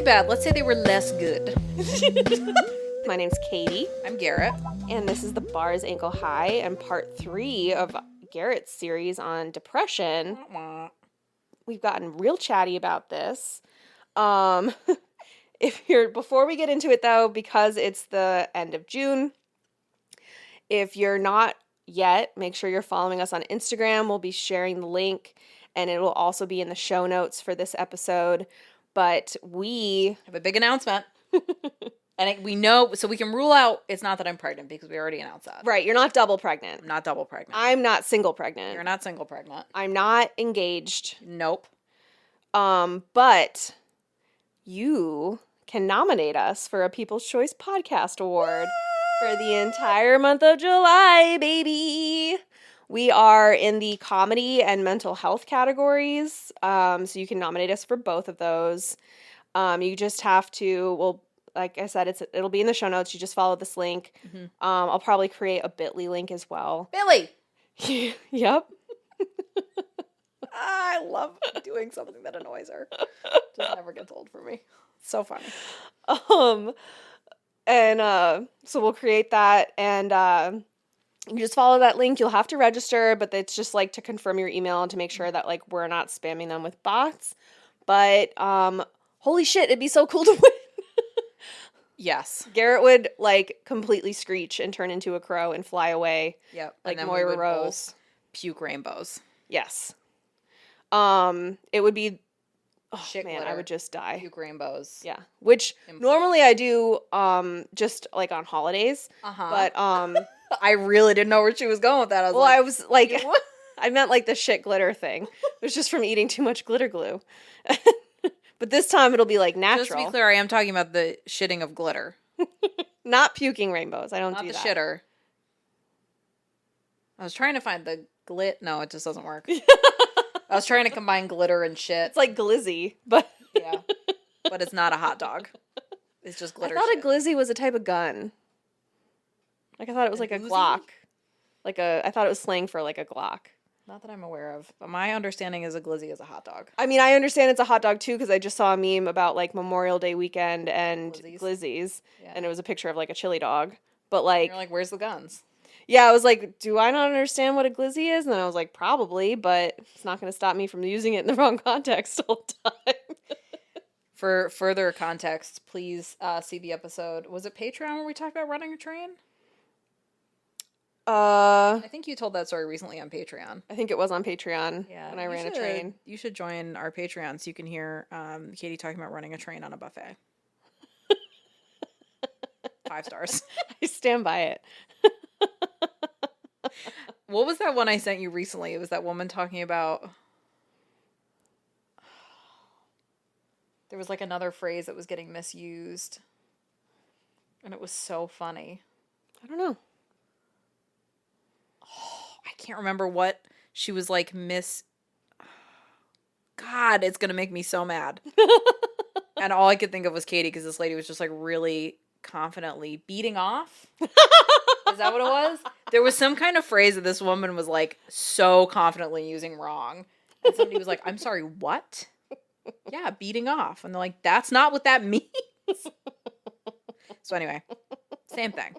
bad. Let's say they were less good. My name's Katie. I'm Garet. And this is the Bars Ankle High and part 3 of Garet's series on depression. We've gotten real chatty about this. Before we get into it though, because it's the end of June, if you're not yet, make sure you're following us on Instagram. We'll be sharing the link and it will also be in the show notes for this episode. But we have a big announcement. And we know, so we can rule out it's not that I'm pregnant because we already announced that. Right, you're not double pregnant. I'm not double pregnant. I'm not single pregnant. You're not single pregnant. I'm not engaged. Nope. But you can nominate us for a People's Choice Podcast Award for the entire month of July, baby. We are in the comedy and mental health categories, so you can nominate us for both of those. You just have to, like I said, it'll be in the show notes. You just follow this link. Mm-hmm. I'll probably create a Bitly link as well. Billy! Yep. I love doing something that annoys her. Just never gets old for me. So funny. So we'll create that, and you just follow that link. You'll have to register, but it's just like to confirm your email and to make sure that like we're not spamming them with bots. But holy shit, it'd be so cool to win. Yes. Garet would like completely screech and turn into a crow and fly away. Yep. Like Moira Rose. Puke rainbows. Yes. It would be shit man, glitter. I would just die. Puke rainbows. Yeah. Which normally I do just like on holidays. Uh-huh. But I really didn't know where she was going with that. I was like I meant like the shit glitter thing. It was just from eating too much glitter glue. But this time it'll be like natural. Just to be clear, I am talking about the shitting of glitter. Not puking rainbows. I don't Not do the that. shitter. I was trying to find the No, it just doesn't work. I was trying to combine glitter and shit. It's like glizzy, but yeah. But it's not a hot dog. It's just glitter. I thought shit. a glizzy was a type of gun. Like I thought it was like a Glock. I thought it was slang for like a Glock. Not that I'm aware of. But my understanding is a glizzy is a hot dog. I mean, I understand it's a hot dog too because I just saw a meme about like Memorial Day weekend and glizzies, yeah. And it was a picture of like a chili dog. But like, you're like, where's the guns? Yeah, I was like, do I not understand what a glizzy is? And then I was like, probably, but it's not going to stop me from using it in the wrong context all the time. For further context, please see the episode. Was it Patreon where we talked about running a train? I think you told that story recently on Patreon. I think it was on Patreon when I ran a train. You should join our Patreon so you can hear Katie talking about running a train on a buffet. 5 stars. I stand by it. What was that one I sent you recently? It was that woman talking about... There was like another phrase that was getting misused. And it was so funny. I don't know. I can't remember what she was like God, it's going to make me so mad. And all I could think of was Katie because this lady was just like really confidently beating off. Is that what it was? There was some kind of phrase that this woman was like so confidently using wrong. And somebody was like, I'm sorry, what? Yeah, beating off. And they're like, that's not what that means. So anyway, same thing.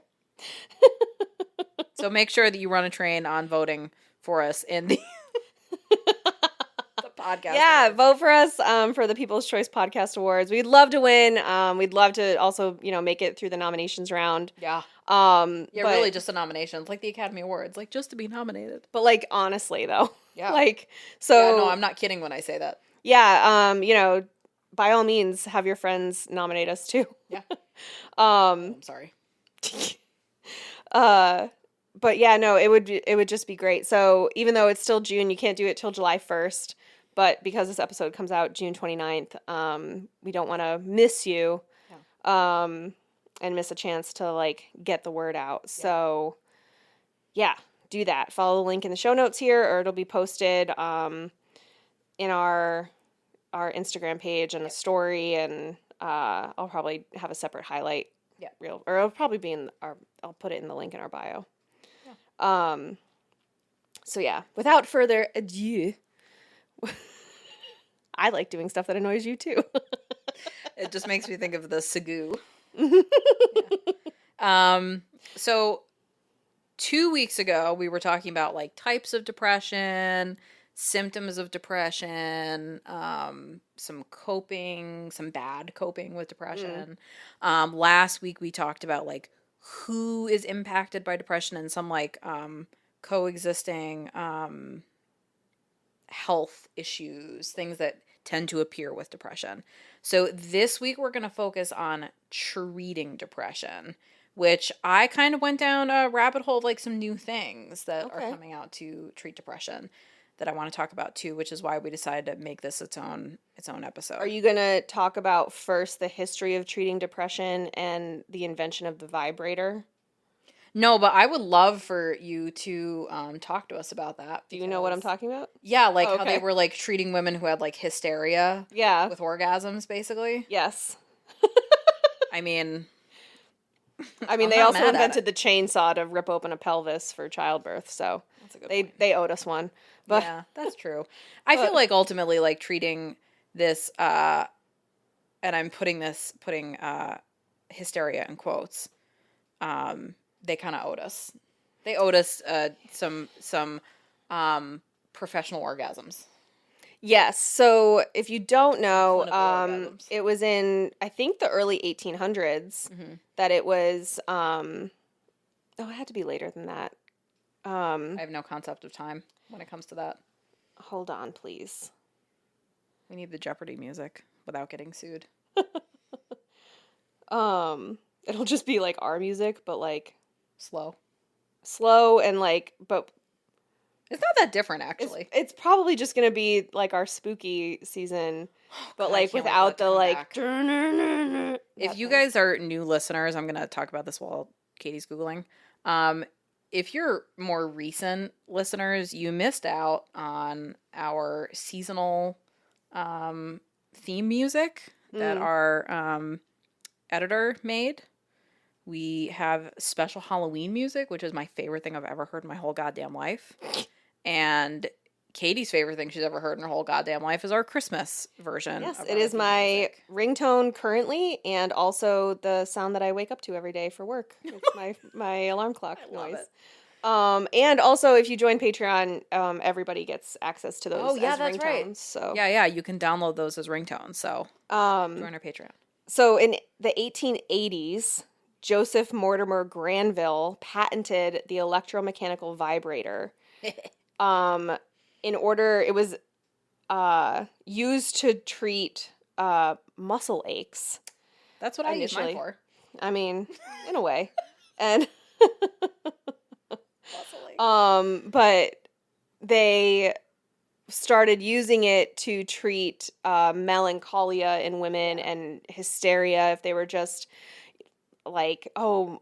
So make sure that you run a train on voting for us in the podcast. Yeah, awards. vote for us for the People's Choice Podcast Awards. We'd love to win. We'd love to also, make it through the nominations round. Yeah. Really just the nominations, like the Academy Awards, like just to be nominated. But like honestly though. Yeah. No, I'm not kidding when I say that. Yeah, by all means have your friends nominate us too. Yeah. I'm sorry. But yeah, no, it would just be great. So even though it's still June, you can't do it till July 1st. But because this episode comes out June 29th, we don't want to miss you and miss a chance to like get the word out. Yeah. So yeah, do that. Follow the link in the show notes here, or it'll be posted in our Instagram page and a story, and I'll probably have a separate highlight. Yeah. Or it'll probably be I'll put it in the link in our bio. So yeah, without further ado, I like doing stuff that annoys you too. It just makes me think of the Sagoo. So 2 weeks ago, we were talking about like types of depression, symptoms of depression, some bad coping with depression. Last week we talked about like who is impacted by depression and some like coexisting health issues, things that tend to appear with depression. So this week we're going to focus on treating depression, which I kind of went down a rabbit hole of like some new things that are coming out to treat depression that I want to talk about too, which is why we decided to make this its own episode. Are you going to talk about first the history of treating depression and the invention of the vibrator? No, but I would love for you to talk to us about that. Do you know what I'm talking about? Yeah, like how they were like treating women who had like hysteria with orgasms, basically. Yes. I mean, they also invented the chainsaw to rip open a pelvis for childbirth, so that's a good point. They owed us one. But yeah, that's true. I feel like ultimately like treating this and I'm putting hysteria in quotes. They kind of owed us. They owed us some professional orgasms. Yes. So if you don't know, it was in I think the early 1800s that it was. It had to be later than that. I have no concept of time when it comes to that. Hold on, please. We need the Jeopardy music without getting sued. It'll just be like our music, but like slow and like, but it's not that different actually. It's probably just gonna be like our spooky season, but like without the like. If you guys are new listeners, I'm gonna talk about this while Katie's Googling. If you're more recent listeners, you missed out on our seasonal theme music that our editor made. We have special Halloween music, which is my favorite thing I've ever heard in my whole goddamn life. And Katie's favorite thing she's ever heard in her whole goddamn life is our Christmas version. Yes, it is my ringtone currently, and also the sound that I wake up to every day for work. It's my alarm clock noise. And also, if you join Patreon, everybody gets access to those as ringtones. Right. So yeah, you can download those as ringtones. So join our Patreon. So in the 1880s, Joseph Mortimer Granville patented the electromechanical vibrator. It was used to treat muscle aches. That's what I used mine for. I mean, in a way. And but they started using it to treat melancholia in women and hysteria if they were just like, oh,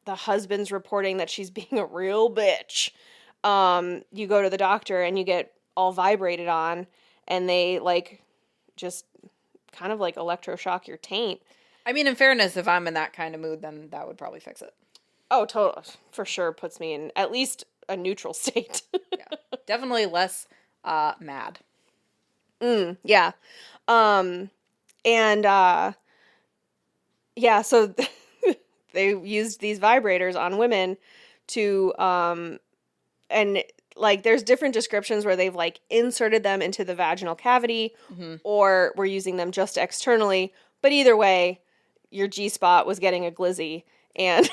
the husband's reporting that she's being a real bitch. You go to the doctor and you get all vibrated on, and they like just kind of like electroshock your taint. I mean, in fairness, if I'm in that kind of mood, then that would probably fix it. Oh, totally. For sure puts me in at least a neutral state. Yeah. Definitely less mad. Yeah. Yeah, so they used these vibrators on women to and like there's different descriptions where they've like inserted them into the vaginal cavity or were using them just externally, but either way your G-spot was getting a glizzy and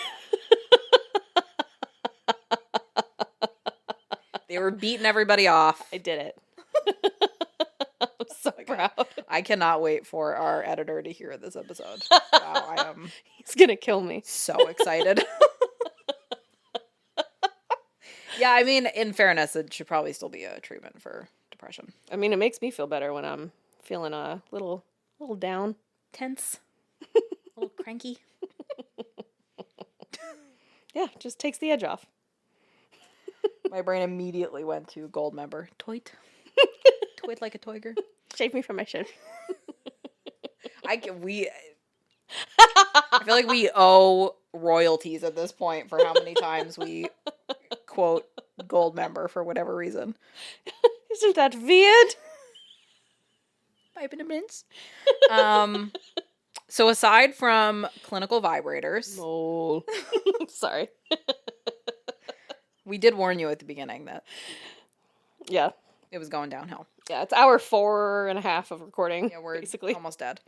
they were beating everybody off. I did it. I'm so proud. I cannot wait for our editor to hear this episode. Wow, he's gonna kill me. So excited. Yeah, I mean, in fairness, it should probably still be a treatment for depression. I mean, it makes me feel better when I'm feeling a little down. Tense. A little cranky. Yeah, just takes the edge off. My brain immediately went to gold member. Toit. Toit like a toiger. Shave me from my shirt. I feel like we owe royalties at this point for how many times we quote gold member for whatever reason. Isn't that weird? Vitamins. So aside from clinical vibrators, Oh, sorry. we did warn you at the beginning that Yeah. it was going downhill. Yeah, it's hour 4.5 of recording. Yeah, we're basically almost dead.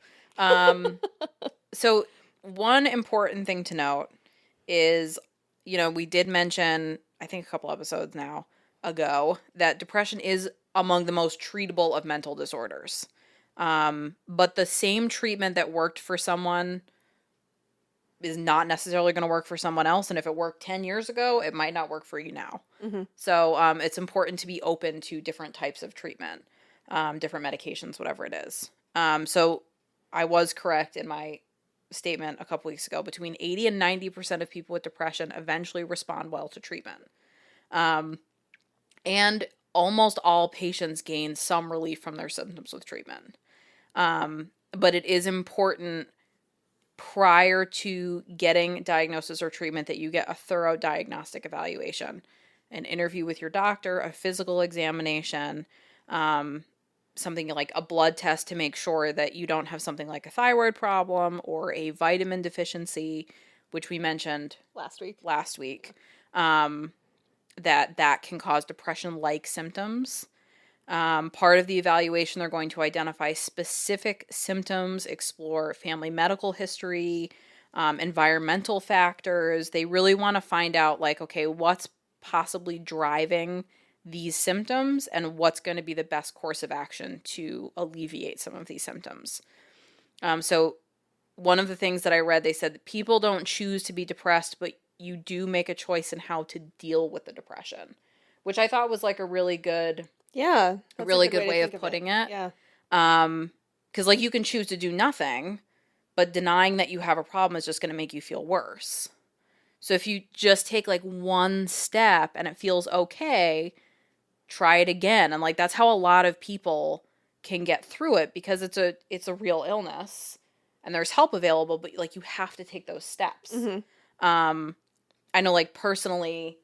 So one important thing to note is, we did mention, I think a couple episodes now ago, that depression is among the most treatable of mental disorders. But the same treatment that worked for someone is not necessarily going to work for someone else. And if it worked 10 years ago, it might not work for you now. Mm-hmm. So it's important to be open to different types of treatment, different medications, whatever it is. So I was correct in my statement a couple weeks ago. Between 80 and 90% of people with depression eventually respond well to treatment. And almost all patients gain some relief from their symptoms with treatment. But it is important prior to getting diagnosis or treatment that you get a thorough diagnostic evaluation, an interview with your doctor, a physical examination, something like a blood test to make sure that you don't have something like a thyroid problem or a vitamin deficiency, which we mentioned last week, that can cause depression-like symptoms. Part of the evaluation, they're going to identify specific symptoms, explore family medical history, environmental factors. They really want to find out, okay, what's possibly driving these symptoms and what's going to be the best course of action to alleviate some of these symptoms. So one of the things that I read, they said that people don't choose to be depressed, but you do make a choice in how to deal with the depression, which I thought was a really good... Yeah. A really good way of putting it. Yeah. Because, you can choose to do nothing, but denying that you have a problem is just going to make you feel worse. So if you just take, one step and it feels okay, try it again. And, that's how a lot of people can get through it, because it's a real illness and there's help available, but, you have to take those steps. Mm-hmm. I know, personally...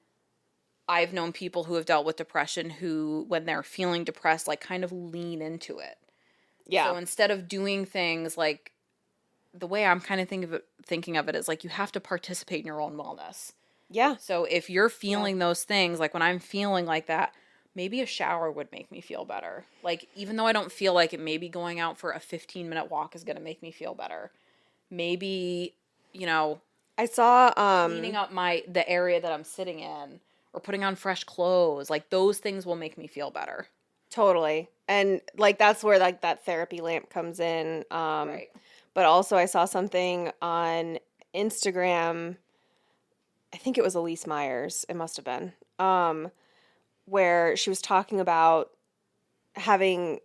I've known people who have dealt with depression who, when they're feeling depressed, kind of lean into it. Yeah. So instead of doing things the way I'm kind of thinking of it is you have to participate in your own wellness. Yeah. So if you're feeling those things, when I'm feeling like that, maybe a shower would make me feel better. Even though I don't feel like it, maybe going out for a 15-minute walk is going to make me feel better. Maybe, I saw cleaning up the area that I'm sitting in, or putting on fresh clothes, those things will make me feel better. Totally. And that's where that therapy lamp comes in. Right. But also I saw something on Instagram, I think it was Elise Myers, it must have been, where she was talking about having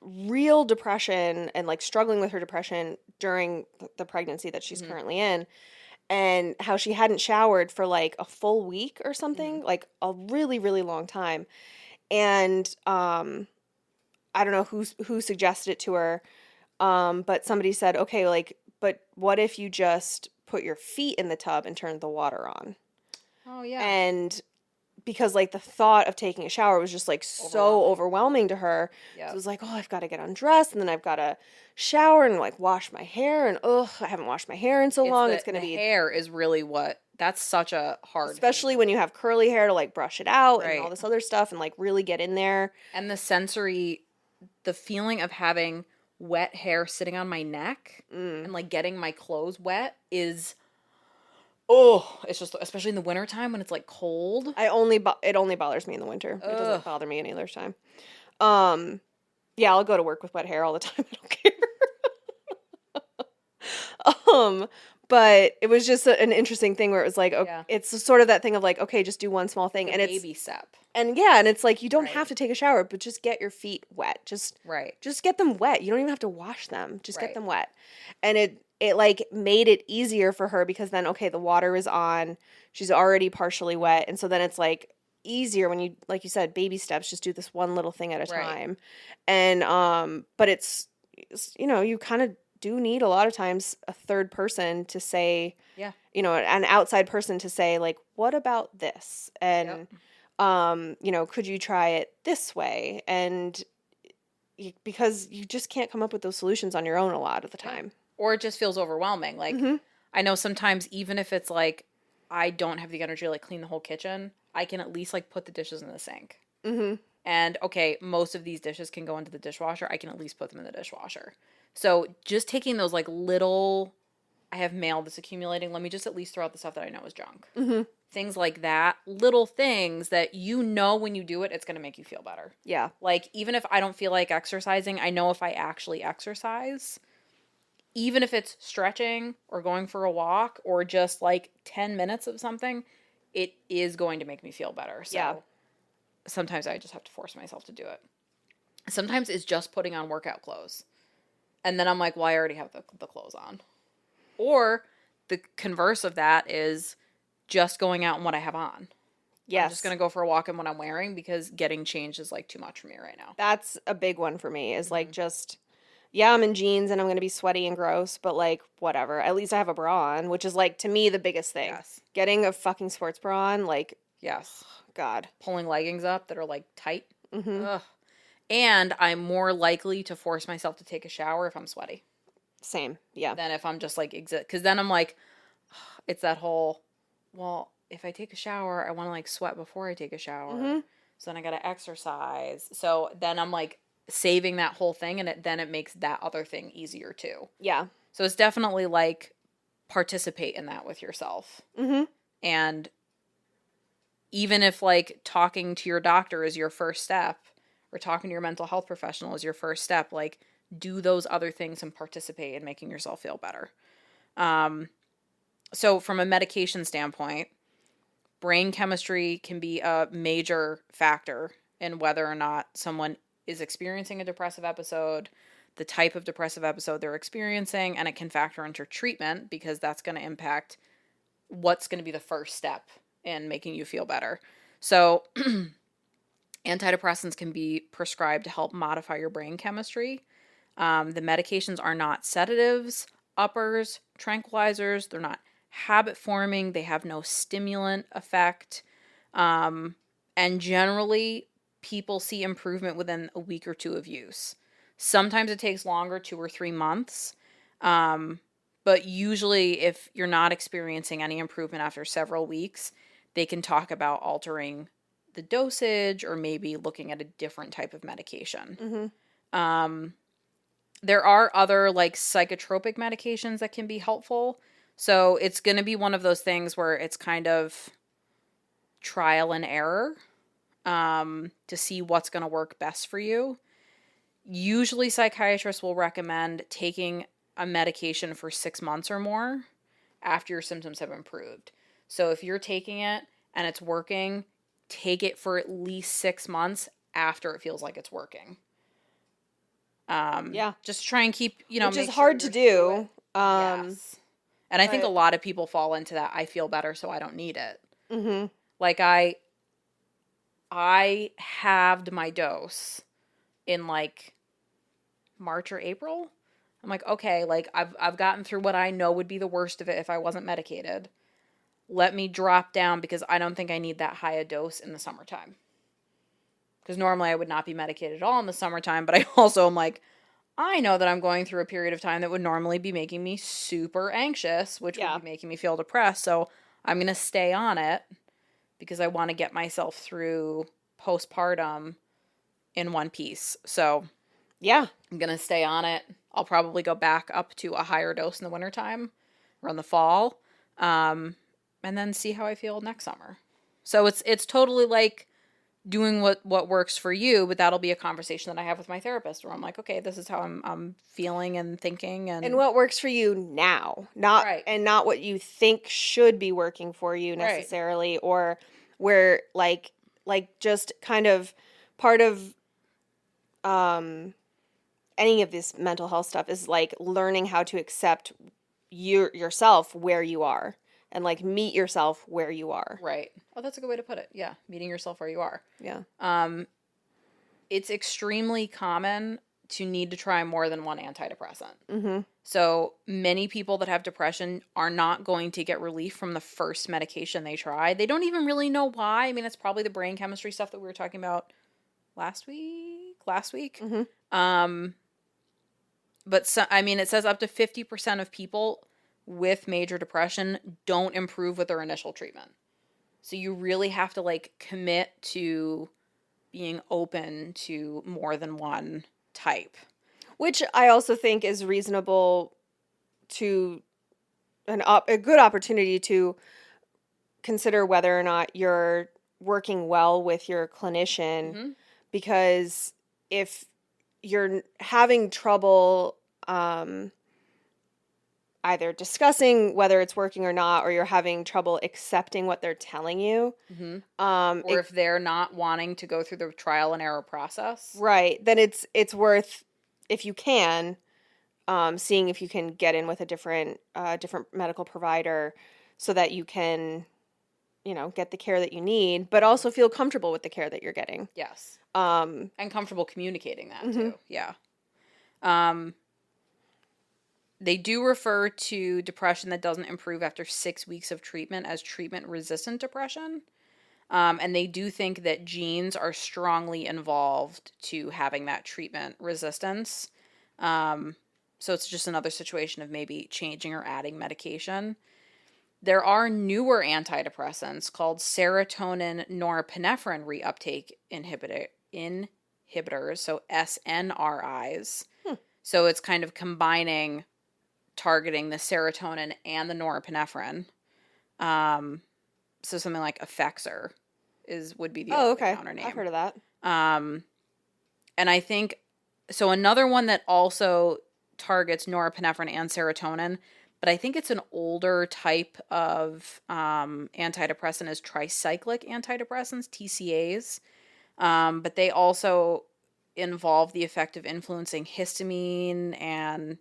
real depression and struggling with her depression during the pregnancy that she's currently in. And how she hadn't showered for a full week or something, a really, really long time. And I don't know who suggested it to her, but somebody said, okay, but what if you just put your feet in the tub and turn the water on? Oh, yeah. And because the thought of taking a shower was just so overwhelming to her. Yep. So it was oh, I've got to get undressed, and then I've got to shower and wash my hair, and I haven't washed my hair in so long. It's going to be... hair is really that's such a hard... Especially when you have curly hair to brush it out and all this other stuff and really get in there. And the feeling of having wet hair sitting on my neck and getting my clothes wet is... Oh, it's just, especially in the wintertime when it's cold. It only bothers me in the winter. Ugh. It doesn't bother me any other time. Yeah, I'll go to work with wet hair all the time. I don't care. But it was just an interesting thing where it was okay, it's sort of that thing of okay, just do one small thing, and it's baby step. And yeah, and it's you don't have to take a shower, but just get your feet wet. Just get them wet. You don't even have to wash them. Just get them wet. And it made it easier for her, because then, okay, the water is on. She's already partially wet. And so then it's easier when you, like you said, baby steps, just do this one little thing at a time. And, but it's, you kind of do need a lot of times a third person to say, an outside person to say what about this? And, could you try it this way? And because you just can't come up with those solutions on your own a lot of the time. Or it just feels overwhelming. Like, I know sometimes even if it's like, I don't have the energy to like clean the whole kitchen, I can at least like put the dishes in the sink. And okay, most of these dishes can go into the dishwasher. I can at least put them in the dishwasher. So just taking those like little, I have mail that's accumulating. Let me just at least throw out the stuff that I know is junk. Things like that. Little things that you know when you do it, it's going to make you feel better. Yeah. Like, even if I don't feel like exercising, I know if I actually exercise, even if it's stretching or going for a walk or just like 10 minutes of something, it is going to make me feel better. So sometimes I just have to force myself to do it. Sometimes it's just putting on workout clothes. And then I'm like, well, I already have the clothes on. Or the converse of that is just going out in what I have on. Yes. I'm just going to go for a walk in what I'm wearing because getting changed is like too much for me right now. That's a big one for me is like just, I'm in jeans and I'm going to be sweaty and gross, but like whatever. At least I have a bra on, which is like to me the biggest thing. Yes. Getting a fucking sports bra on, like, yes. God. Pulling leggings up that are like tight. Ugh. And I'm more likely to force myself to take a shower if I'm sweaty. Same. Yeah. Than if I'm just like, because then I'm like, it's that whole, well, if I take a shower, I want to like sweat before I take a shower. So then I got to exercise. So then I'm like saving that whole thing and then it makes that other thing easier too. Yeah. So it's definitely like participate in that with yourself. And even if like talking to your doctor is your first step or talking to your mental health professional is your first step, like do those other things and participate in making yourself feel better. So from a medication standpoint, brain chemistry can be a major factor in whether or not someone is experiencing a depressive episode, the type of depressive episode they're experiencing, and it can factor into treatment because that's going to impact what's going to be the first step in making you feel better. So antidepressants can be prescribed to help modify your brain chemistry. The medications are not sedatives, uppers, tranquilizers. They're not habit forming. They have no stimulant effect. And generally, people see improvement within a week or two of use. Sometimes it takes longer, 2 or 3 months. But usually, if you're not experiencing any improvement after several weeks, they can talk about altering the dosage or maybe looking at a different type of medication. There are other like psychotropic medications that can be helpful. So it's going to be one of those things where it's kind of trial and error to see what's going to work best for you. Usually psychiatrists will recommend taking a medication for 6 months or more after your symptoms have improved. So if you're taking it and it's working, take it for at least 6 months after it feels like it's working. Just try and keep, which is hard to do. Yes. And I think a lot of people fall into that. I feel better, so I don't need it. Like I halved my dose in like March or April. I'm like, okay, like I've gotten through what I know would be the worst of it if I wasn't medicated. Let me drop down because I don't think I need that high a dose in the summertime. Because normally I would not be medicated at all in the summertime, but I also am like, I know that I'm going through a period of time that would normally be making me super anxious, which would be making me feel depressed. So I'm going to stay on it because I want to get myself through postpartum in one piece. So I'm going to stay on it. I'll probably go back up to a higher dose in the wintertime or in the fall, and then see how I feel next summer. So it's totally like doing what works for you, but that'll be a conversation that I have with my therapist where I'm like, okay, this is how I'm feeling and thinking and what works for you now, not what you think should be working for you necessarily, or where like just kind of part of any of this mental health stuff is like learning how to accept yourself where you are. And, like, meet yourself where you are. Right. Oh, that's a good way to put it. Yeah. Meeting yourself where you are. Yeah. It's extremely common to need to try more than one antidepressant. So many people that have depression are not going to get relief from the first medication they try. They don't even really know why. I mean, it's probably the brain chemistry stuff that we were talking about last week. last week. Mm-hmm. But so, I mean, it says up to 50% of people with major depression don't improve with their initial treatment. So you really have to like commit to being open to more than one type. Which I also think is reasonable to a good opportunity to consider whether or not you're working well with your clinician, Mm-hmm. because if you're having trouble either discussing whether it's working or not, or you're having trouble accepting what they're telling you, Mm-hmm. Or if they're not wanting to go through the trial and error process. right, then it's worth, if you can, seeing if you can get in with a different medical provider so that you can, get the care that you need, but also feel comfortable with the care that you're getting. Yes. Um, And comfortable communicating that mm-hmm. too. Yeah. They do refer to depression that doesn't improve after 6 weeks of treatment as treatment-resistant depression. And they do think that genes are strongly involved to having that treatment resistance. So it's just another situation of maybe changing or adding medication. There are newer antidepressants called serotonin norepinephrine reuptake inhibitors, so SNRIs. So it's kind of combining targeting the serotonin and the norepinephrine. So something like Effexor would be the over-the-counter name. I've heard of that. And I think so. Another one that also targets norepinephrine and serotonin, but I think it's an older type of antidepressant, is tricyclic antidepressants, TCAs. But they also involve the effect of influencing histamine and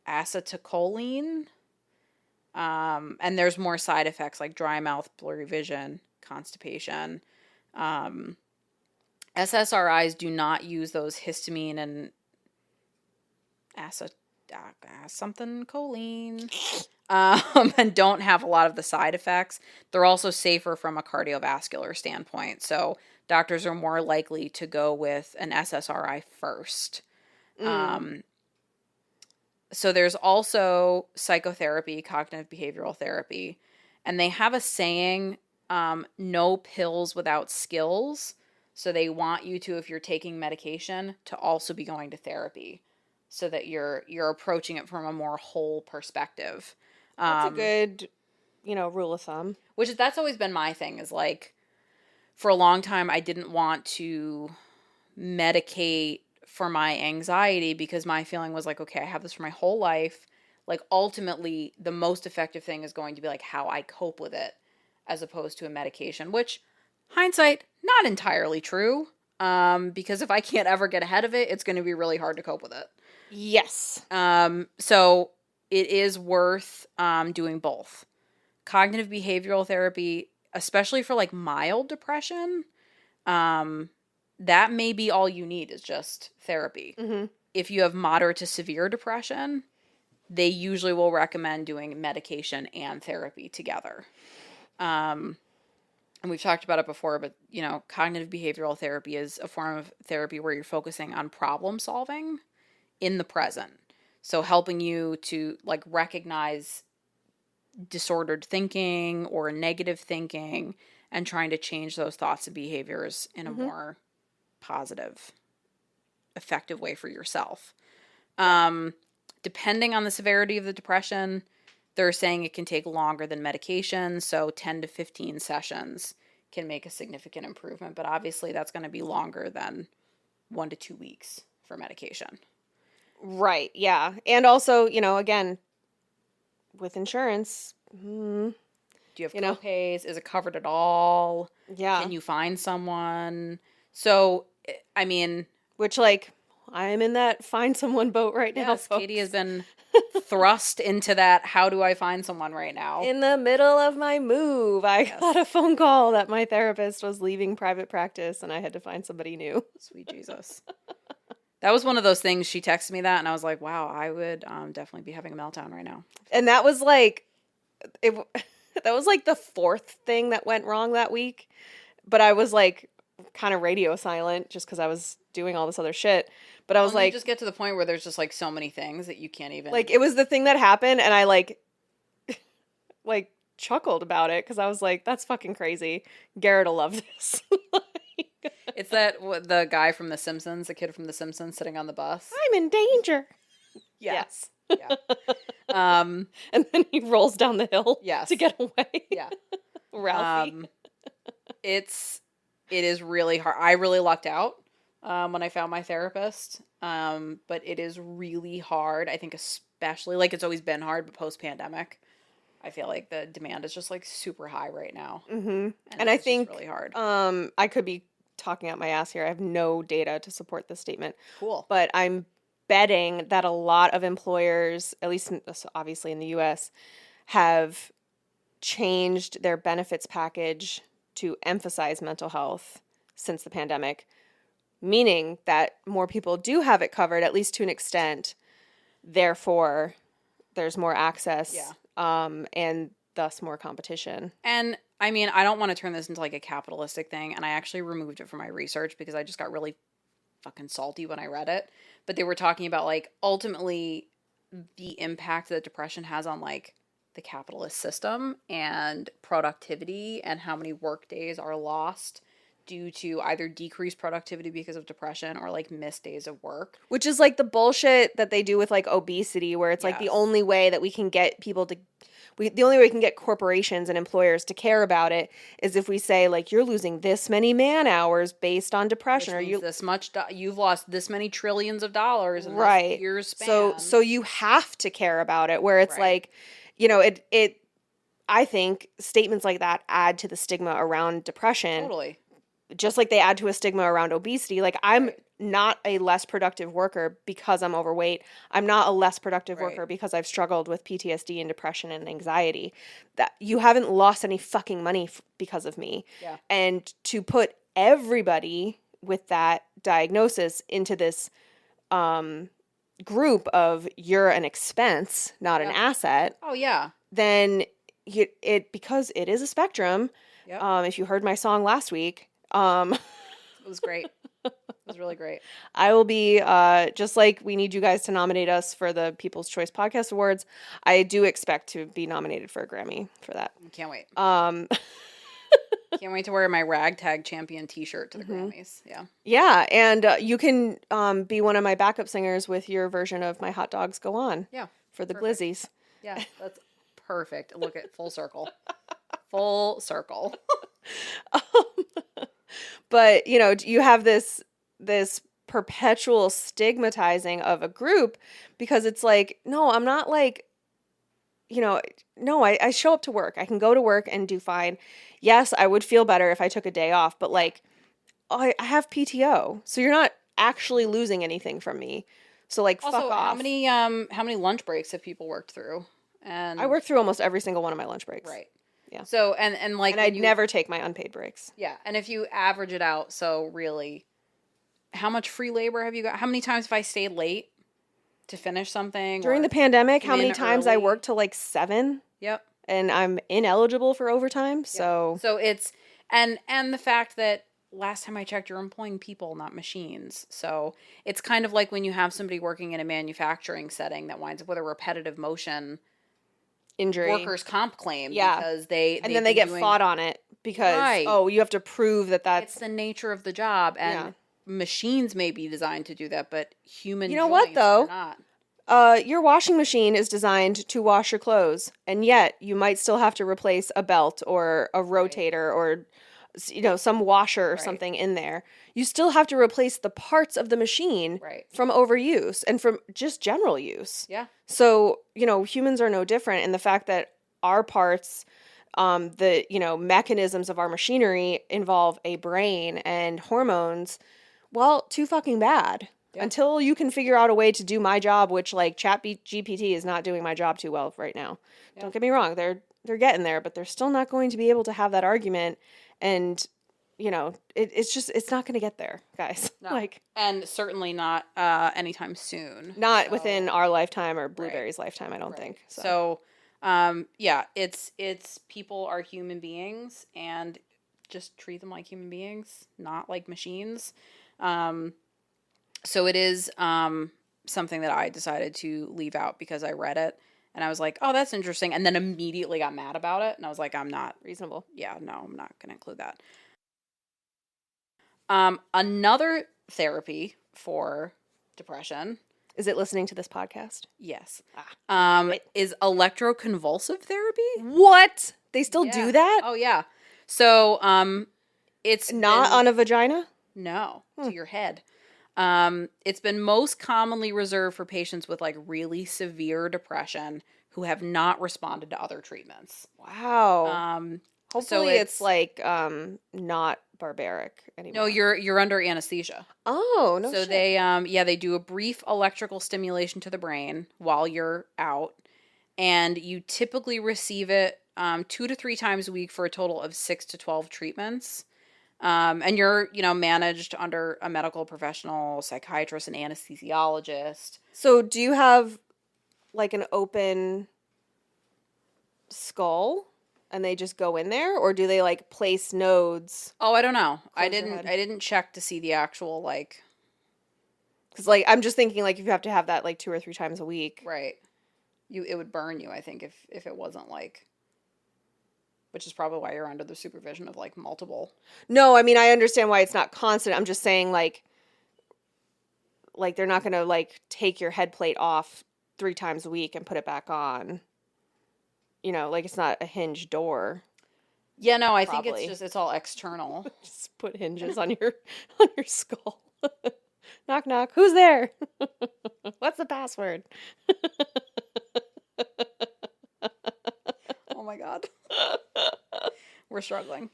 acetylcholine. And there's more side effects like dry mouth, blurry vision, constipation. SSRIs do not use those histamine and something choline, and don't have a lot of the side effects. They're also safer from a cardiovascular standpoint. So doctors are more likely to go with an SSRI first. So there's also psychotherapy, cognitive behavioral therapy, and they have a saying, no pills without skills. So they want you to, if you're taking medication, to also be going to therapy so that you're approaching it from a more whole perspective. That's a good, rule of thumb. That's always been my thing, is like, for a long time, I didn't want to medicate for my anxiety because my feeling was like, okay, I have this for my whole life. Like, ultimately, the most effective thing is going to be like how I cope with it as opposed to a medication, which, hindsight, not entirely true. Because if I can't ever get ahead of it, it's going to be really hard to cope with it. Yes. So it is worth doing both. Cognitive behavioral therapy, especially for like mild depression, that may be all you need, is just therapy. Mm-hmm. If you have moderate to severe depression, they usually will recommend doing medication and therapy together. And we've talked about it before, but, cognitive behavioral therapy is a form of therapy where you're focusing on problem solving in the present. So helping you to like recognize disordered thinking or negative thinking and trying to change those thoughts and behaviors in a more positive, effective way for yourself. Depending on the severity of the depression, they're saying it can take longer than medication, so 10 to 15 sessions can make a significant improvement, but obviously that's going to be longer than 1 to 2 weeks for medication. Right, yeah. And also, again, with insurance, do you have co-pays? Is it covered at all? Yeah. Can you find someone? So, I mean... Which, like, I'm in that find someone boat right now, yes, folks. Katie has been thrust into that how do I find someone right now. In the middle of my move, I got a phone call that my therapist was leaving private practice and I had to find somebody new. Sweet Jesus. That was one of those things. She texted me that and I was like, wow, I would definitely be having a meltdown right now. And that was like, that was like the fourth thing that went wrong that week. But I was like, kind of radio silent just because I was doing all this other shit. But I was like, you just get to the point where there's just like so many things that you can't even like, it was the thing that happened, and I like chuckled about it because I was like, that's fucking crazy. Garet will love this. It's that the guy from The Simpsons, the kid from The Simpsons, sitting on the bus. I'm in danger. Yes. Yeah. And then he rolls down the hill. Yes. To get away. Yeah. Ralphie. It is really hard. I really lucked out when I found my therapist. But it is really hard. I think especially, like, it's always been hard, but post-pandemic, I feel like the demand is just like super high right now. Mm-hmm. And I think really hard. I could be talking out my ass here. I have no data to support this statement. Cool. But I'm betting that a lot of employers, at least obviously in the US, have changed their benefits package to emphasize mental health since the pandemic, meaning that more people do have it covered, at least to an extent. Therefore, there's more access, and thus more competition. And I mean, I don't want to turn this into like a capitalistic thing, and I actually removed it from my research because I just got really fucking salty when I read it. But they were talking about like ultimately the impact that depression has on like the capitalist system and productivity and how many work days are lost due to either decreased productivity because of depression or like missed days of work. Which is like the bullshit that they do with like obesity, where it's like the only way that we can get people to the only way we can get corporations and employers to care about it is if we say like, you're losing this many man hours based on depression, which or means this much you've lost this many trillions of dollars in right this year's span. So you have to care about it, where it's like, you know, it I think statements like that add to the stigma around depression. Totally. Just like they add to a stigma around obesity. Like, I'm not a less productive worker because I'm overweight. I'm not a less productive worker because I've struggled with PTSD and depression and anxiety. That you haven't lost any fucking money because of me. Yeah. And to put everybody with that diagnosis into this group of you're an expense, not an asset. Oh yeah. Then it because it is a spectrum. Yep. If you heard my song last week. It was great. It was really great. I will be, just like we need you guys to nominate us for the People's Choice Podcast Awards, I do expect to be nominated for a Grammy for that. Can't wait. Can't wait to wear my ragtag champion t-shirt to the Grammys. Yeah. Yeah, and you can be one of my backup singers with your version of My Hot Dogs Go On. Yeah. For the Glizzies. Yeah, that's perfect. Look at full circle. Full circle. But, you know, you have this perpetual stigmatizing of a group because it's like, no, I'm not like, you know, no, I show up to work. I can go to work and do fine. Yes, I would feel better if I took a day off, but like, I have PTO. So you're not actually losing anything from me. So like, also, fuck off. How many lunch breaks have people worked through? And I worked through almost every single one of my lunch breaks. Right. Yeah. So, and like... And I'd never take my unpaid breaks. Yeah. And if you average it out, so really, how much free labor have you got? How many times have I stayed late to finish something? During the pandemic, how many times I worked till like 7? Yep. And I'm ineligible for overtime, so... So it's... And the fact that last time I checked, you're employing people, not machines. So it's kind of like when you have somebody working in a manufacturing setting that winds up with a repetitive motion... injury, workers' comp claim, because they then they get fought on it because you have to prove that's it's the nature of the job, and machines may be designed to do that, but human you know what though are not. Your washing machine is designed to wash your clothes, and yet you might still have to replace a belt or a rotator or, you know, some washer or something in there. You still have to replace the parts of the machine from overuse and from just general use. Yeah. So, you know, humans are no different. And the fact that our parts, the, you know, mechanisms of our machinery involve a brain and hormones, well, too fucking bad. Yeah. Until you can figure out a way to do my job, which like GPT is not doing my job too well right now. Yeah. Don't get me wrong. They're getting there, but they're still not going to be able to have that argument. And, you know, it's not going to get there, guys. No. And certainly not anytime soon. Not within our lifetime or Blueberry's lifetime, I don't think. So, yeah, it's people are human beings, and just treat them like human beings, not like machines. So it is something that I decided to leave out because I read it and I was like, oh, that's interesting. And then immediately got mad about it. And I was like, I'm not Reasonable. Yeah, no, I'm not going to include that. Another therapy for depression. Is it listening to this podcast? Yes. Ah, is electroconvulsive therapy. What? They still do that? Oh, yeah. So, it's not on a vagina? No, to your head. It's been most commonly reserved for patients with like really severe depression who have not responded to other treatments. Wow. Hopefully so it's like not barbaric anymore. No, you're under anesthesia. Oh, no So shit. they do a brief electrical stimulation to the brain while you're out, and you typically receive it 2 to 3 times a week for a total of 6 to 12 treatments. And you're, managed under a medical professional, psychiatrist, and anesthesiologist. So do you have like an open skull and they just go in there, or do they like place nodes? Oh, I don't know. I Close your didn't head. I didn't check to see the actual like Because like I'm just thinking like if you have to have that like 2 or 3 times a week. right. It would burn you, I think, if it wasn't like, which is probably why you're under the supervision of like multiple. No, I mean I understand why it's not constant. I'm just saying like they're not gonna like take your head plate off 3 times a week and put it back on. Like it's not a hinge door. Yeah, no, I Probably. think it's all external. Just put hinges on your skull. Knock knock. Who's there? What's the password? Oh my god. We're struggling.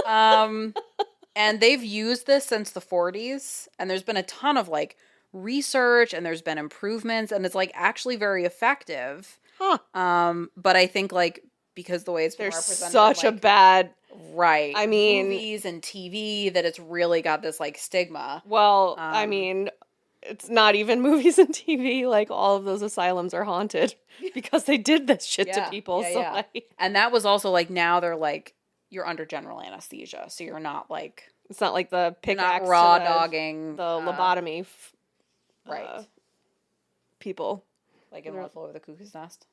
And they've used this since the 40s, and there's been a ton of like research and there's been improvements, and it's like actually very effective. Huh. But I think like because the way it's been There's represented such in, a like, bad right. I mean, movies and TV that it's really got this like stigma. well, I mean, it's not even movies and TV. Like all of those asylums are haunted because they did this shit to people. Yeah, so yeah. like, And that was also like now they're like you're under general anesthesia, so you're not like it's not like the you're pickaxe not raw to dogging the lobotomy right. people. Like in Wolf Over the Cuckoo's Nest.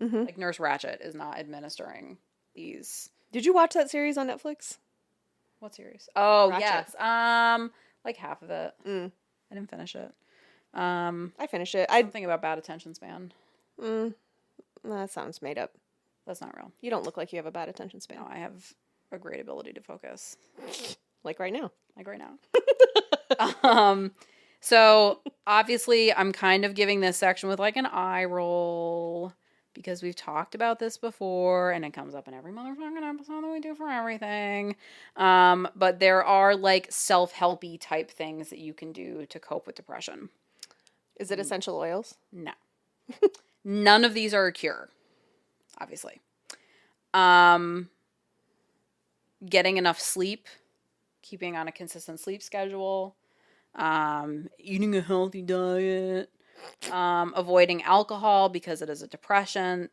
Mm-hmm. Like Nurse Ratched is not administering these. Did you watch that series on Netflix? What series? Oh, Ratched. yes. Like half of it. Mm. I didn't finish it. I finished it. Something about bad attention span. That sounds made up. That's not real. You don't look like you have a bad attention span. No, I have a great ability to focus. Like right now. Like right now. So obviously I'm kind of giving this section with like an eye roll because we've talked about this before and it comes up in every motherfucking episode that we do for everything. But there are like self-helpy type things that you can do to cope with depression. Is it essential oils? No. None of these are a cure, obviously. Getting enough sleep, keeping on a consistent sleep schedule, eating a healthy diet, avoiding alcohol because it is a depressant.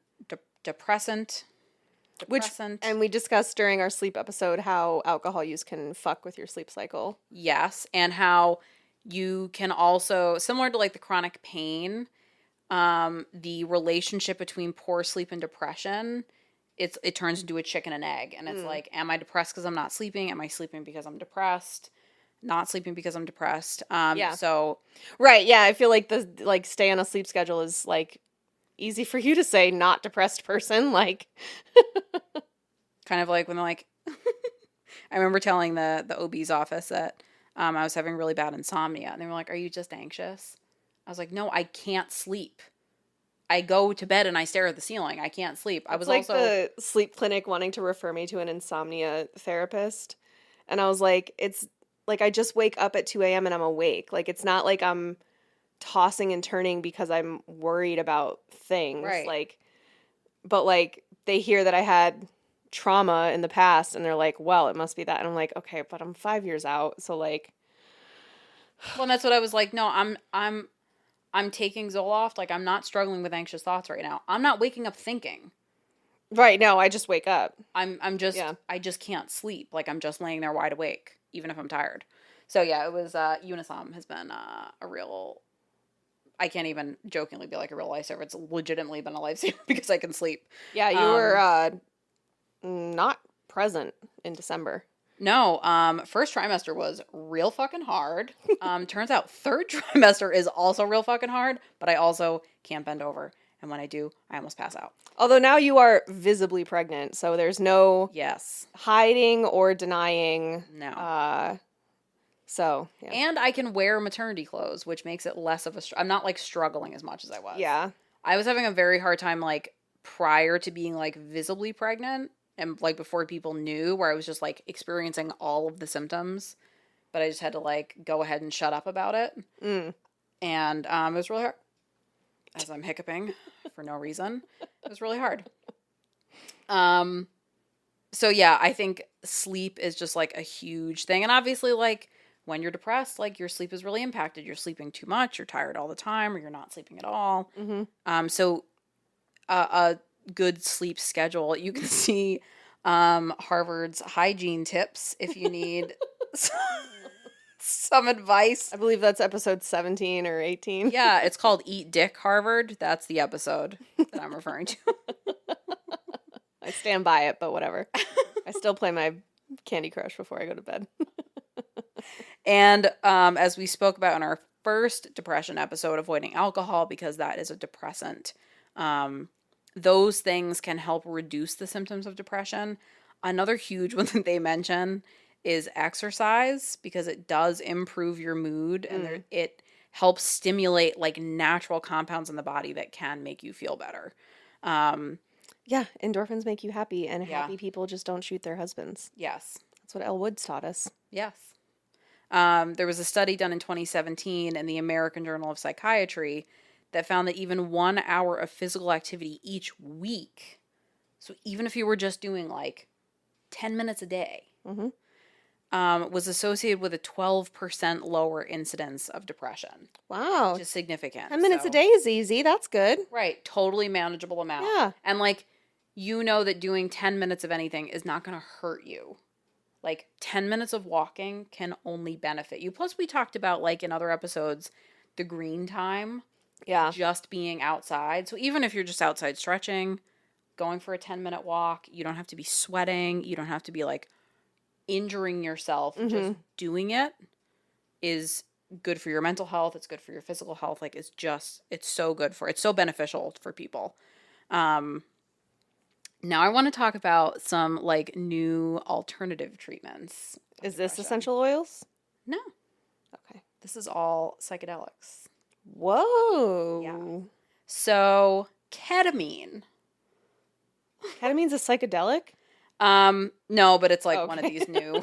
And we discussed during our sleep episode how alcohol use can fuck with your sleep cycle. Yes, and how you can also, similar to like the chronic pain, the relationship between poor sleep and depression, it turns into a chicken and egg. And it's like, am I depressed because I'm not sleeping? Am I sleeping because I'm depressed? Not sleeping because I'm depressed. Yeah. So right, yeah, I feel like the stay on a sleep schedule is like easy for you to say, not depressed person, like kind of like when they're like, I remember telling the OB's office that I was having really bad insomnia, and they were like, "Are you just anxious?" I was like, "No, I can't sleep. I go to bed and I stare at the ceiling. I can't sleep." I was like also the sleep clinic wanting to refer me to an insomnia therapist, and I was like, it's like I just wake up at 2 a.m. and I'm awake. Like it's not like I'm tossing and turning because I'm worried about things. Right. Like, but like they hear that I had trauma in the past and they're like, well, it must be that. And I'm like, okay, but I'm 5 years out. So like, well, and that's what I was like, no, I'm taking Zoloft. Like I'm not struggling with anxious thoughts right now. I'm not waking up thinking. Right. No, I just wake up. I just can't sleep. Like, I'm just laying there wide awake, even if I'm tired. So yeah, it was, Unisom has been a real, I can't even jokingly be like a real lifesaver. It's legitimately been a lifesaver because I can sleep. Yeah, you were not present in December. No, first trimester was real fucking hard. Turns out third trimester is also real fucking hard, but I also can't bend over. And when I do, I almost pass out. Although now you are visibly pregnant, so there's no Yes. hiding or denying. No. So, yeah. And I can wear maternity clothes, which makes it less of a I'm not like struggling as much as I was. Yeah. I was having a very hard time like prior to being like visibly pregnant and like before people knew, where I was just like experiencing all of the symptoms, but I just had to like go ahead and shut up about it. And it was really hard. As I'm hiccuping for no reason. It was really hard. So yeah, I think sleep is just like a huge thing. And obviously, like, when you're depressed, like, your sleep is really impacted. You're sleeping too much, you're tired all the time, or you're not sleeping at all. So a good sleep schedule, you can see Harvard's hygiene tips if you need some advice. I believe that's episode 17 or 18. Yeah, it's called Eat Dick Harvard. That's the episode that I'm referring to. I stand by it, but whatever. I still play my Candy Crush before I go to bed. And as we spoke about in our first depression episode, avoiding alcohol because that is a depressant. Those things can help reduce the symptoms of depression. Another huge one that they mention is exercise, because it does improve your mood and it helps stimulate like natural compounds in the body that can make you feel better. Yeah, endorphins make you happy, and happy people just don't shoot their husbands. Yes. That's what Elle Woods taught us. Yes. There was a study done in 2017 in the American Journal of Psychiatry that found that even 1 hour of physical activity each week, so even if you were just doing like 10 minutes a day, was associated with a 12% lower incidence of depression. Wow. Which is significant. 10 minutes a day is easy. That's good. Right. Totally manageable amount. Yeah. And like, you know that doing 10 minutes of anything is not going to hurt you. Like, 10 minutes of walking can only benefit you. Plus, we talked about, like, in other episodes, the green time. Yeah. Just being outside. So even if you're just outside stretching, going for a 10-minute walk, you don't have to be sweating. You don't have to be, like, injuring yourself. Just doing it is good for your mental health. It's good for your physical health. Like, it's so beneficial for people. Now I want to talk about some like new alternative treatments. Is this essential oils? No. Okay. This is all psychedelics. Whoa. Yeah. So ketamine. Ketamine's a psychedelic? No, but it's like one of these new.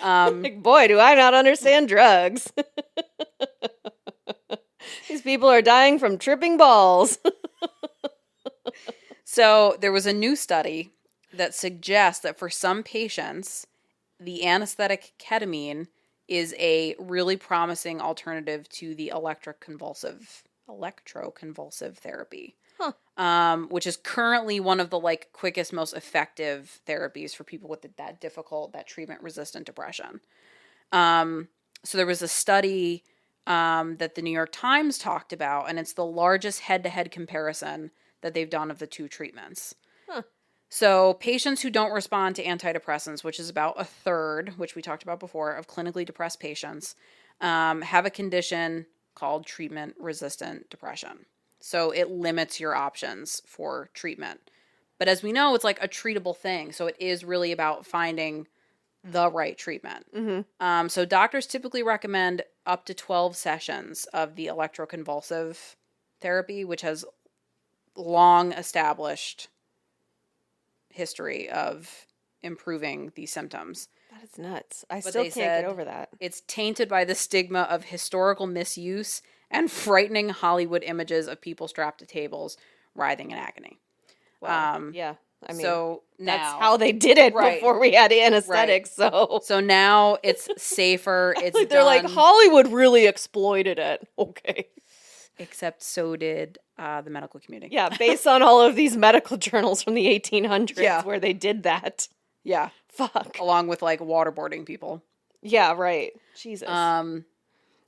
Like, boy, do I not understand drugs. These people are dying from tripping balls. So there was a new study that suggests that for some patients, the anesthetic ketamine is a really promising alternative to the electroconvulsive therapy, which is currently one of the like quickest, most effective therapies for people with that treatment-resistant depression. So there was a study that the New York Times talked about, and it's the largest head-to-head comparison that they've done of the two treatments. So patients who don't respond to antidepressants, which is about a third, which we talked about before, of clinically depressed patients, have a condition called treatment-resistant depression. So it limits your options for treatment. But as we know, it's like a treatable thing. So it is really about finding the right treatment. So doctors typically recommend up to 12 sessions of the electroconvulsive therapy, which has long established history of improving these symptoms. That is nuts. I still can't get over that. It's tainted by the stigma of historical misuse and frightening Hollywood images of people strapped to tables writhing in agony. Well, yeah. I mean, so now, that's how they did it before we had anesthetics. Right. So now it's safer. It's like they're like, Hollywood really exploited it. Okay. Except so did the medical community. Yeah, based on all of these medical journals from the 1800s where they did that. Yeah. Fuck. Along with like waterboarding people. Yeah, right. Jesus.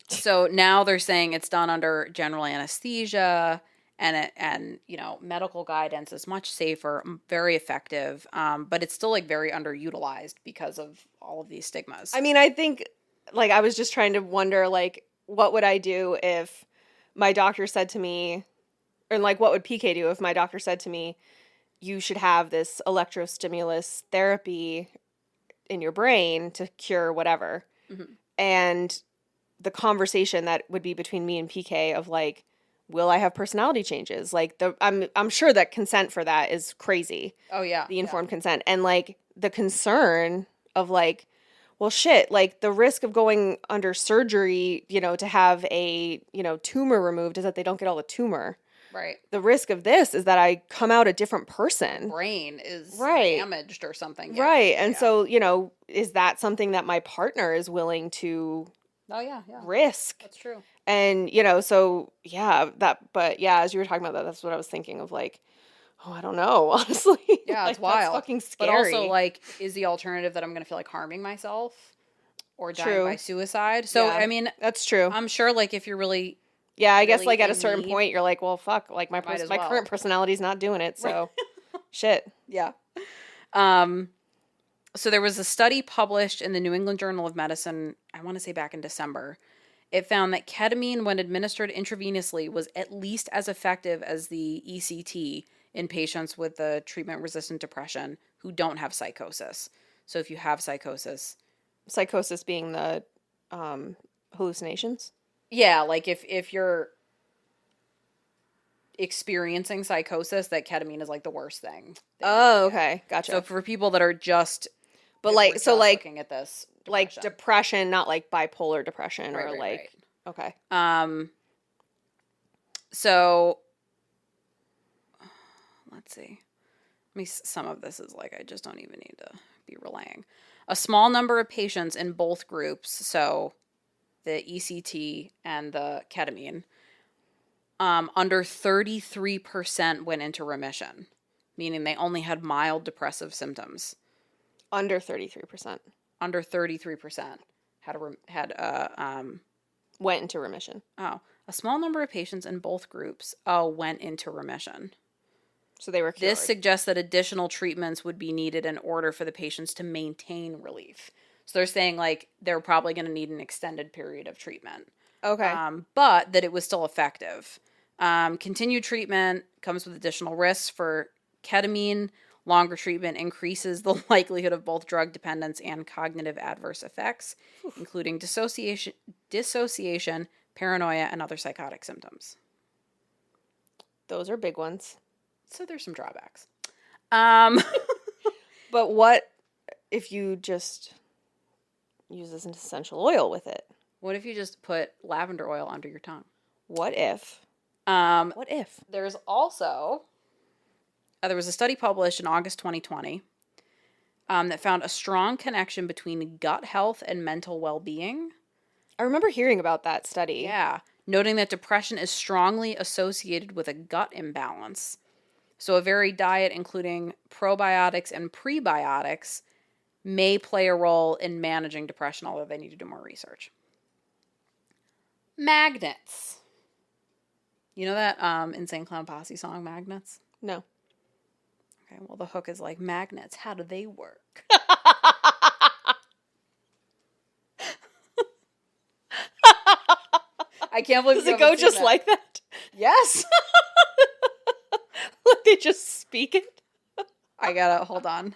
So now they're saying it's done under general anesthesia and medical guidance is much safer, very effective. But it's still like very underutilized because of all of these stigmas. I mean, I think like I was just trying to wonder like what would I do if my doctor said to me, or like what would PK do if my doctor said to me, you should have this electrostimulus therapy in your brain to cure whatever. Mm-hmm. And the conversation that would be between me and PK of like, will I have personality changes? Like I'm sure that consent for that is crazy. Oh yeah. The informed consent. And like the concern of like, well shit, like the risk of going under surgery, to have a, tumor removed is that they don't get all the tumor. Right. The risk of this is that I come out a different person. Brain is damaged or something. Yeah. Right. And so, is that something that my partner is willing to risk? That's true. And, so yeah, as you were talking about that, that's what I was thinking of like, oh, I don't know, honestly. Yeah, like, it's wild. That's fucking scary. But also like, is the alternative that I'm going to feel like harming myself or dying by suicide? So, I mean, that's true. I'm sure like if you're really... Yeah, I guess like at a certain point you're like, well, fuck, like my current personality's not doing it, so shit. Yeah. So there was a study published in the New England Journal of Medicine, I want to say back in December. It found that ketamine, when administered intravenously, was at least as effective as the ECT in patients with the treatment-resistant depression who don't have psychosis. So if you have psychosis... Psychosis being the hallucinations? Yeah, like if you're experiencing psychosis, that ketamine is like the worst thing. Oh, okay. Gotcha. So for people that are just... But like, so like... looking at this... Depression. Like depression, not like bipolar depression or right. Okay. So... Let's see. Some of this is like, I just don't even need to be relaying. A small number of patients in both groups, so the ECT and the ketamine, under 33% went into remission, meaning they only had mild depressive symptoms. Under 33%. Under 33% went into remission. Oh, a small number of patients in both groups went into remission. So they were cured. This suggests that additional treatments would be needed in order for the patients to maintain relief. So they're saying, like, they're probably going to need an extended period of treatment. Okay. But that it was still effective. Continued treatment comes with additional risks for ketamine. Longer treatment increases the likelihood of both drug dependence and cognitive adverse effects, including dissociation, paranoia, and other psychotic symptoms. Those are big ones. So there's some drawbacks. But what if you just use this essential oil with it? What if you just put lavender oil under your tongue? What if? There's also... there was a study published in August 2020 that found a strong connection between gut health and mental well-being. I remember hearing about that study. Yeah. Noting that depression is strongly associated with a gut imbalance. So a varied diet, including probiotics and prebiotics, may play a role in managing depression, although they need to do more research. Magnets. You know that Insane Clown Posse song, Magnets? No. Okay, well, the hook is like, magnets, how do they work? I can't believe Does it go just like that? Yes. Like they just speak it? Hold on.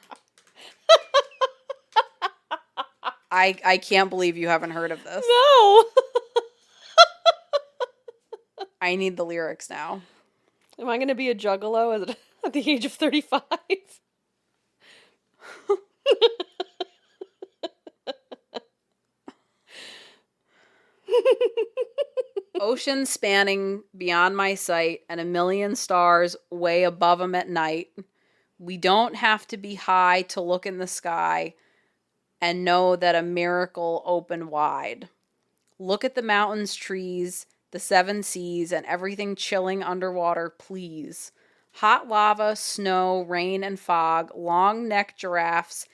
I can't believe you haven't heard of this. No. I need the lyrics now. Am I going to be a juggalo at the age of 35? Ocean spanning beyond my sight and a million stars way above 'em at night. We don't have to be high to look in the sky and know that a miracle opened wide. Look at the mountains, trees, the seven seas, and everything chilling underwater, please. Hot lava, snow, rain, and fog, long-necked giraffes,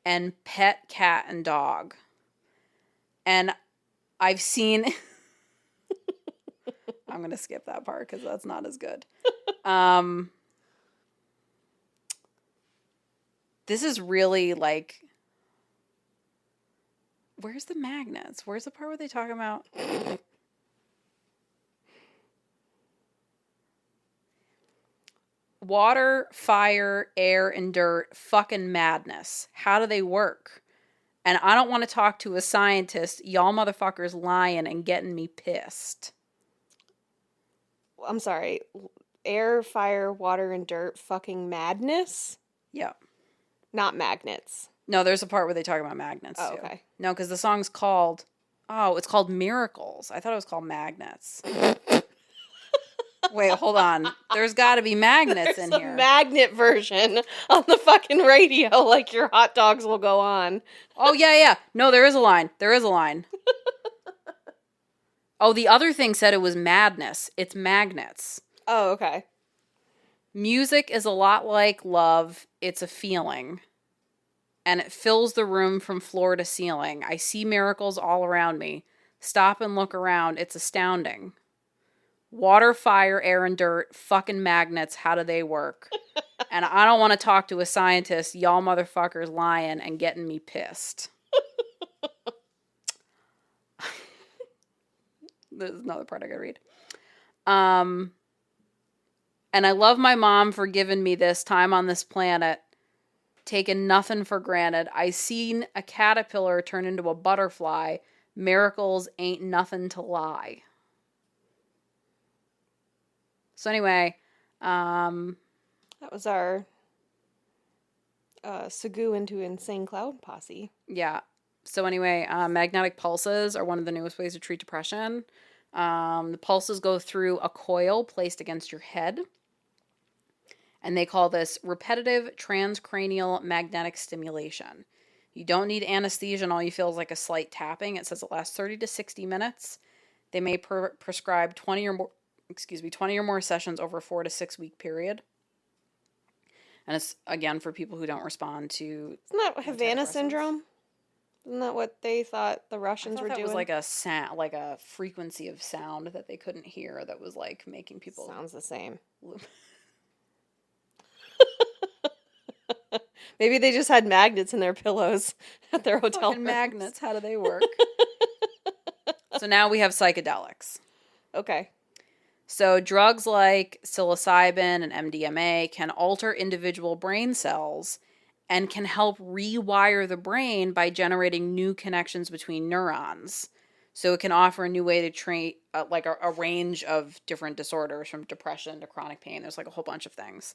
and pet cat and dog. And I've seen... I'm going to skip that part because that's not as good. This is really like... Where's the magnets? Where's the part where they talk about... Water, fire, air, and dirt, fucking madness. How do they work? And I don't want to talk to a scientist. Y'all motherfuckers lying and getting me pissed. I'm sorry. Air, fire, water, and dirt, fucking madness? Yeah. Not magnets. No, there's a part where they talk about magnets, too. Okay. No, because the song's called... Oh, it's called Miracles. I thought it was called Magnets. Wait, hold on. There's got to be magnets in here. There's a magnet version on the fucking radio, like your hot dogs will go on. Oh, yeah. No, there is a line. There is a line. Oh, the other thing said it was madness. It's magnets. Oh, okay. Music is a lot like love. It's a feeling. And it fills the room from floor to ceiling. I see miracles all around me. Stop and look around. It's astounding. Water, fire, air, and dirt. Fucking magnets. How do they work? And I don't want to talk to a scientist. Y'all motherfuckers lying and getting me pissed. There's another part I gotta read. And I love my mom for giving me this time on this planet. Taking nothing for granted. I seen a caterpillar turn into a butterfly. Miracles ain't nothing to lie. So anyway, that was our Sagoo into Insane Cloud posse. Yeah. So anyway, magnetic pulses are one of the newest ways to treat depression. The pulses go through a coil placed against your head. And they call this repetitive transcranial magnetic stimulation. You don't need anesthesia and all you feel is like a slight tapping. It says it lasts 30 to 60 minutes. They may prescribe 20 or more sessions over a 4 to 6 week period. And it's, again, for people who don't respond to... Isn't that Havana syndrome? Isn't that what they thought the Russians were doing? It was like a sound, like a frequency of sound that they couldn't hear that was like making people... Sounds the same. Maybe they just had magnets in their pillows at their hotel rooms. Magnets, how do they work? So now we have psychedelics. Okay. So drugs like psilocybin and MDMA can alter individual brain cells and can help rewire the brain by generating new connections between neurons. So it can offer a new way to treat like a range of different disorders, from depression to chronic pain. There's like a whole bunch of things.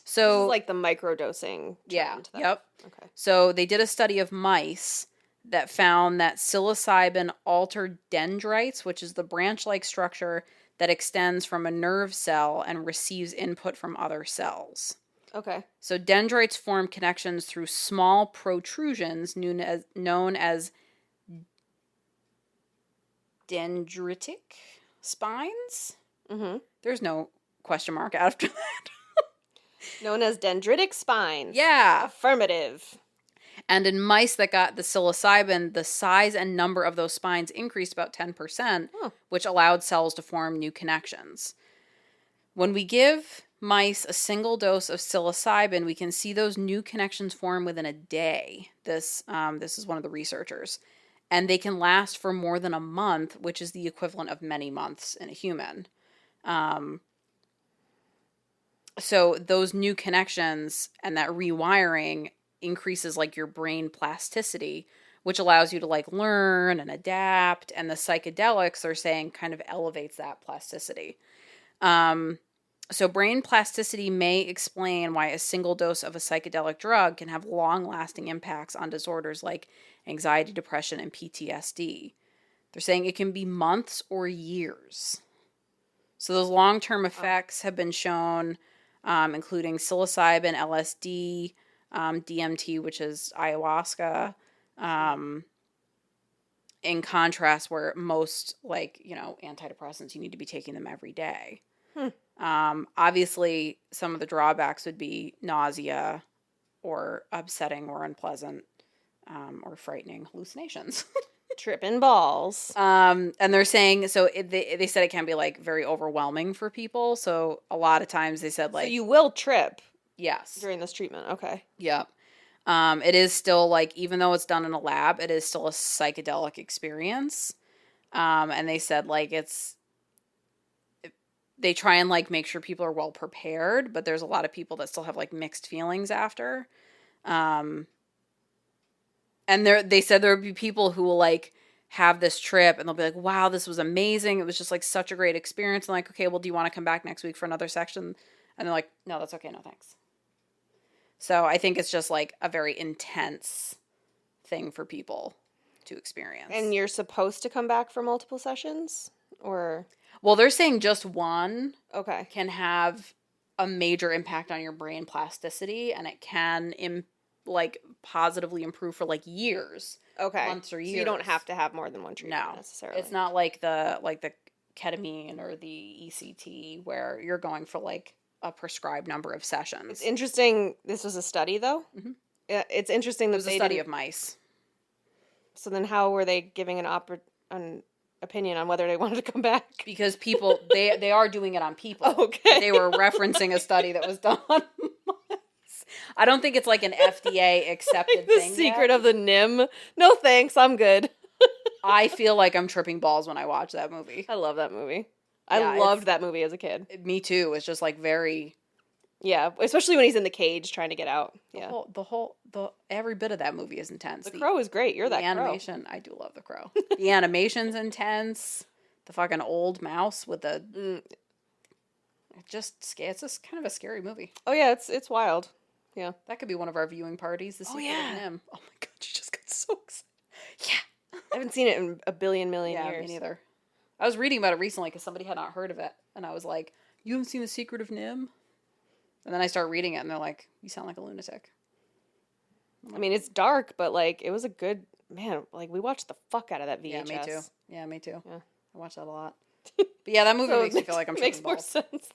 So this is like the microdosing trend. Yeah. Yep. Okay. So they did a study of mice that found that psilocybin altered dendrites, which is the branch-like structure that extends from a nerve cell and receives input from other cells. Okay. So dendrites form connections through small protrusions known as dendritic spines. Mm-hmm. There's no question mark after that. Known as dendritic spines. Yeah. Affirmative. And in mice that got the psilocybin, the size and number of those spines increased about 10%, which allowed cells to form new connections. When we give mice a single dose of psilocybin, we can see those new connections form within a day. This is one of the researchers. And they can last for more than a month, which is the equivalent of many months in a human. So those new connections and that rewiring increases like your brain plasticity, which allows you to like learn and adapt. And the psychedelics, they're saying, kind of elevates that plasticity. So brain plasticity may explain why a single dose of a psychedelic drug can have long-lasting impacts on disorders like anxiety, depression, and PTSD. They're saying it can be months or years. So those long-term effects have been shown, including psilocybin, LSD, DMT, which is ayahuasca, in contrast, where most, like, you know, antidepressants, you need to be taking them every day. Obviously, some of the drawbacks would be nausea or upsetting or unpleasant or frightening hallucinations. Tripping balls. And they're saying, so they said it can be, like, very overwhelming for people. So a lot of times they said, like... So you will trip Yes. during this treatment. Okay. Yeah. It is still, like, even though it's done in a lab, it is still a psychedelic experience. And they said, like, they try and, like, make sure people are well prepared, but there's a lot of people that still have, like, mixed feelings after. And they said there would be people who will, like, have this trip and they'll be like, wow, this was amazing. It was just, like, such a great experience. And, like, okay, well, do you want to come back next week for another section? And they're like, no, that's okay. No, thanks. So I think it's just, like, a very intense thing for people to experience. And you're supposed to come back for multiple sessions? Or... Well, they're saying just one Okay. can have a major impact on your brain plasticity, and it can, like, positively improve for, like, years. Okay. Months or years. So you don't have to have more than one treatment necessarily. It's not like the ketamine or the ECT where you're going for, like, a prescribed number of sessions. It's interesting. This was a study, though? Mm-hmm. It's interesting that it was a study of mice. So then how were they giving an opinion on whether they wanted to come back? Because people, they are doing it on people. Okay. They were referencing a study that was done on mice. I don't think it's, like, an FDA accepted Like the thing secret yet. of the NIM. No thanks, I'm good. I feel like I'm tripping balls when I watch that movie. I love that movie. Yeah, I loved that movie as a kid. Me too. It's just, like, very... Yeah, especially when he's in the cage trying to get out. Yeah. Every bit of that movie is intense. The Crow is great. You're that the crow. animation, I do love The Crow. The animation's intense. The fucking old mouse with the... It's just kind of a scary movie. Oh yeah, it's wild. Yeah. That could be one of our viewing parties. The Secret of Nim. Oh my god, you just got so excited. Yeah. I haven't seen it in a billion million Yeah, years. me neither. I was reading about it recently because somebody had not heard of it. And I was like, you haven't seen The Secret of Nim? And then I start reading it and they're like, you sound like a lunatic. I mean, it's dark, but, like, it was a good... Man, like, we watched the fuck out of that VHS. Yeah, me too. Yeah. I watch that a lot. But yeah, that movie makes me feel like I'm makes tripping more balls. sense.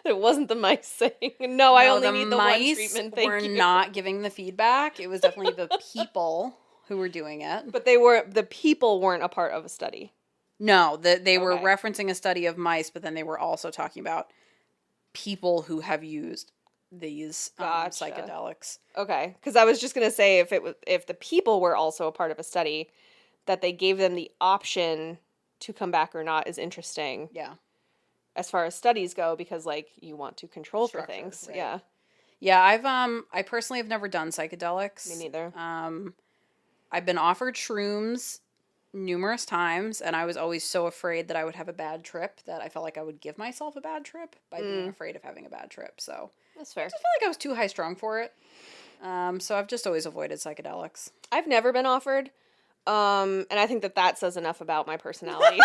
It wasn't the mice saying, no, I only need the one treatment, thank were you. not giving the feedback. It was definitely the people who were doing it. But the people weren't a part of a study. No, they were referencing a study of mice, but then they were also talking about people who have used these psychedelics. Okay, because I was just gonna say if the people were also a part of a study, that they gave them the option to come back or not is interesting. Yeah. As far as studies go, because, like, you want to control for things. Right. Yeah. Yeah, I personally have never done psychedelics. Me neither. I've been offered shrooms numerous times, and I was always so afraid that I would have a bad trip that I felt like I would give myself a bad trip by being afraid of having a bad trip. So That's fair. I just felt like I was too high strung for it. So I've just always avoided psychedelics. I've never been offered, and I think that says enough about my personality.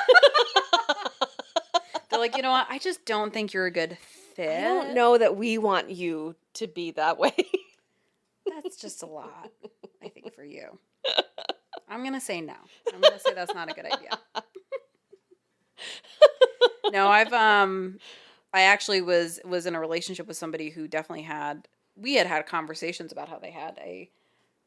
They're like, you know what? I just don't think you're a good fit. I don't know that we want you to be that way. That's just a lot, I think, for you. I'm going to say no. I'm going to say that's not a good idea. No, I actually was in a relationship with somebody who definitely we had conversations about how they had a,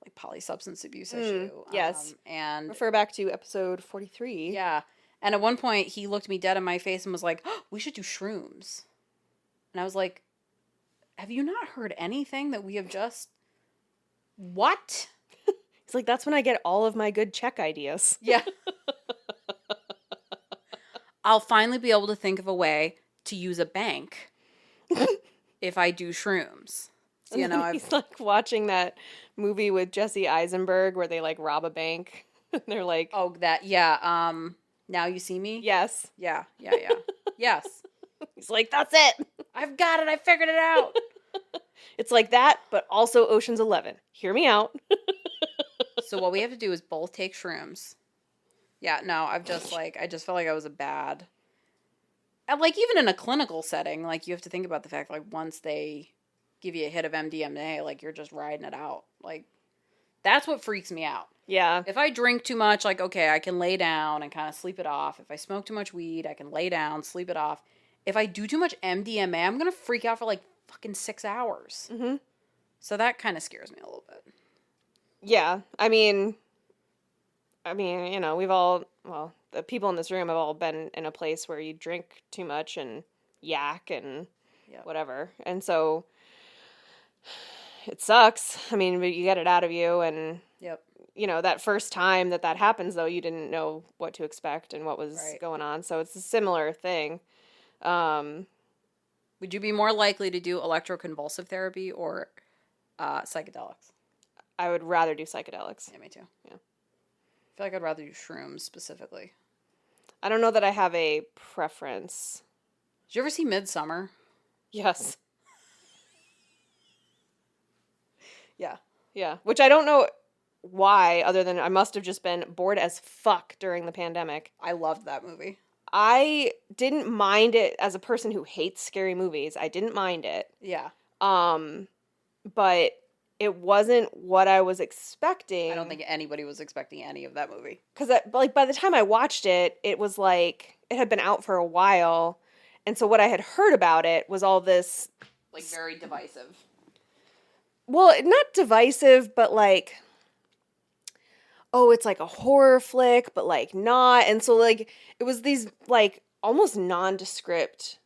like, polysubstance abuse issue. Yes. And refer back to episode 43. Yeah. And at one point he looked me dead in my face and was like, oh, we should do shrooms. And I was like, have you not heard anything that we have just... What? It's like, that's when I get all of my good check ideas. Yeah. I'll finally be able to think of a way to use a bank if I do shrooms. So, you know, he's like watching that movie with Jesse Eisenberg where they, like, rob a bank. And they're like... Oh, that, yeah. Now You See Me? Yes. Yeah. Yes. He's like, that's it. I've got it. I figured it out. It's like that, but also Ocean's 11. Hear me out. So what we have to do is both take shrooms. Yeah, no, I just felt like I was and, like, even in a clinical setting, like, you have to think about the fact, like, once they give you a hit of MDMA, like, you're just riding it out. Like, That's what freaks me out. Yeah. If I drink too much, like, okay, I can lay down and kind of sleep it off. If I smoke too much weed, I can lay down, sleep it off. If I do too much MDMA, I'm going to freak out for like fucking 6 hours. Mm-hmm. So that kind of scares me a little bit. Yeah. I mean, you know, the people in this room have all been in a place where you drink too much and yak and whatever. And so it sucks. I mean, but you get it out of you. And, you know, that first time that happens, though, you didn't know what to expect and what was going on. So it's a similar thing. Would you be more likely to do electroconvulsive therapy or psychedelics? I would rather do psychedelics. Yeah, me too. Yeah. I feel like I'd rather do shrooms specifically. I don't know that I have a preference. Did you ever see Midsummer? Yes. Yeah. Yeah. Which I don't know why, other than I must have just been bored as fuck during the pandemic. I loved that movie. I didn't mind it as a person who hates scary movies. I didn't mind it. Yeah. But it wasn't what I was expecting. I don't think anybody was expecting any of that movie. Because, like, by the time I watched it, it was like, it had been out for a while. And so what I had heard about it was all this... Like, very divisive. Well, not divisive, but like... Oh, it's like a horror flick, but like not. And so, like, it was these, like, almost nondescript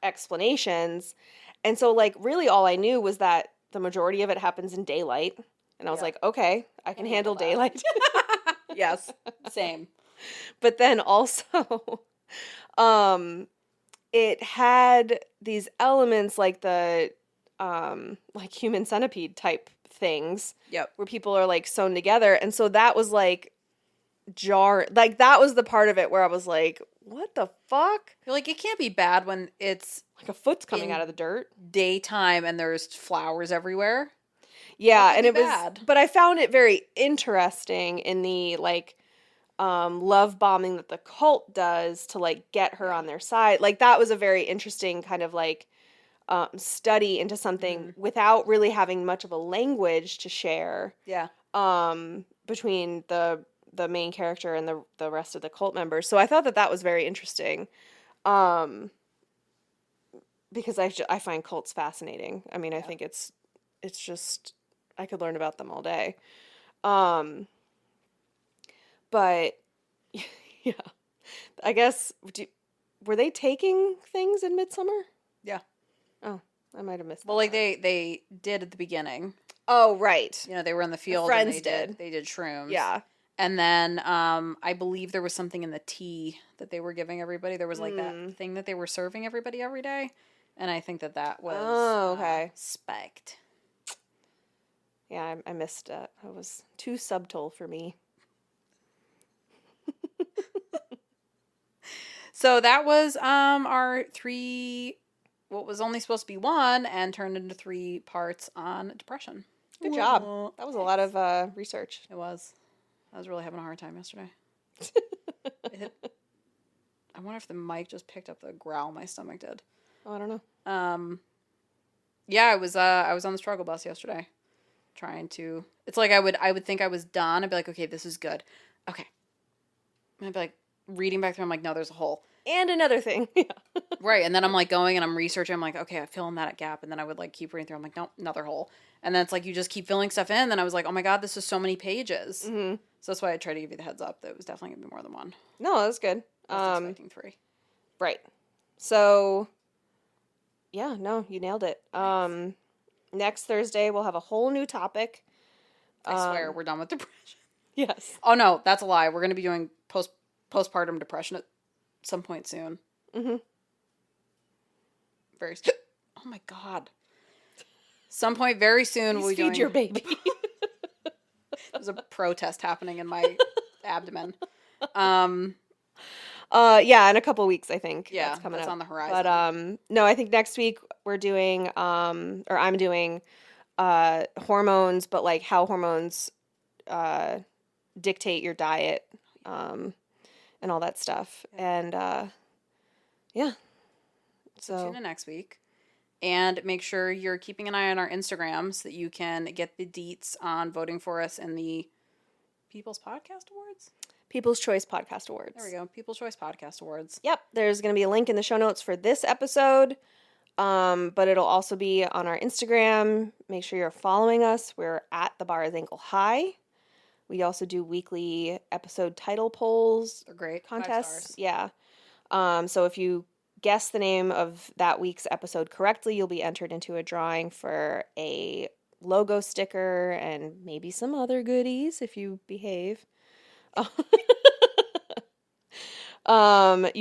explanations. And so, like, really all I knew was that the majority of it happens in daylight. And I was like, okay, I can handle daylight. Yes, same. But then also, it had these elements like the, like human centipede type things. Yep. Where people are like sewn together. And so that was like like that was the part of it where I was like, what the fuck? You're like, it can't be bad when it's like a foot's coming out of the dirt. Daytime and there's flowers everywhere. Yeah, and it was, but I found it very interesting in the like love bombing that the cult does to like get her on their side. Like that was a very interesting kind of like study into something without really having much of a language to share. Yeah. Between the main character and the rest of the cult members. So I thought that was very interesting. Because I find cults fascinating. I mean, I think it's just, I could learn about them all day. But yeah, I guess, were they taking things in Midsummer? Yeah. Oh, I might have missed that. Well, like they did at the beginning. Oh, right. You know, they were in the field. The friends and they did shrooms. Yeah. And then I believe there was something in the tea that they were giving everybody. There was like that thing that they were serving everybody every day. And I think that was spiked. Yeah, I missed it. It was too subtle for me. So that was our 3, what was only supposed to be 1 and turned into 3 parts on depression. Good job. That was a lot of research. It was. I was really having a hard time yesterday. I wonder if the mic just picked up the growl my stomach did. Oh, I don't know. Yeah, I was on the struggle bus yesterday, trying to. It's like I would think I was done. I'd be like, okay, this is good. Okay, and I'd be like reading back through. I'm like, no, there's a hole. And another thing. Yeah. Right, and then I'm like going and I'm researching. I'm like, okay, I fill in that gap, and then I would like keep reading through. I'm like, no, another hole. And then it's like you just keep filling stuff in. Then I was like, oh my god, this is so many pages. Mm-hmm. So that's why I tried to give you the heads up that it was definitely gonna be more than 1. No, that's good. I was expecting 3. Right. So, yeah, no, you nailed it. Nice. Next Thursday we'll have a whole new topic. I swear we're done with depression. Yes. Oh no, that's a lie. We're gonna be doing postpartum depression at some point soon. Mm-hmm. Very soon. Oh my god. Some point very soon we'll be doing... feed your baby. There's a protest happening in my abdomen. Yeah, in a couple weeks, I think. Yeah, that's coming up on the horizon. But no, I think next week we're doing or I'm doing hormones, but like how hormones dictate your diet and all that stuff. And yeah. So tune in next week. And make sure you're keeping an eye on our Instagram so that you can get the deets on voting for us in the People's Podcast Awards? People's Choice Podcast Awards. There we go. People's Choice Podcast Awards. Yep. There's going to be a link in the show notes for this episode. But it'll also be on our Instagram. Make sure you're following us. We're at The Bar is Ankle High. We also do weekly episode title polls. They're great. Contests. Yeah. So if you guess the name of that week's episode correctly, you'll be entered into a drawing for a logo sticker and maybe some other goodies if you behave. You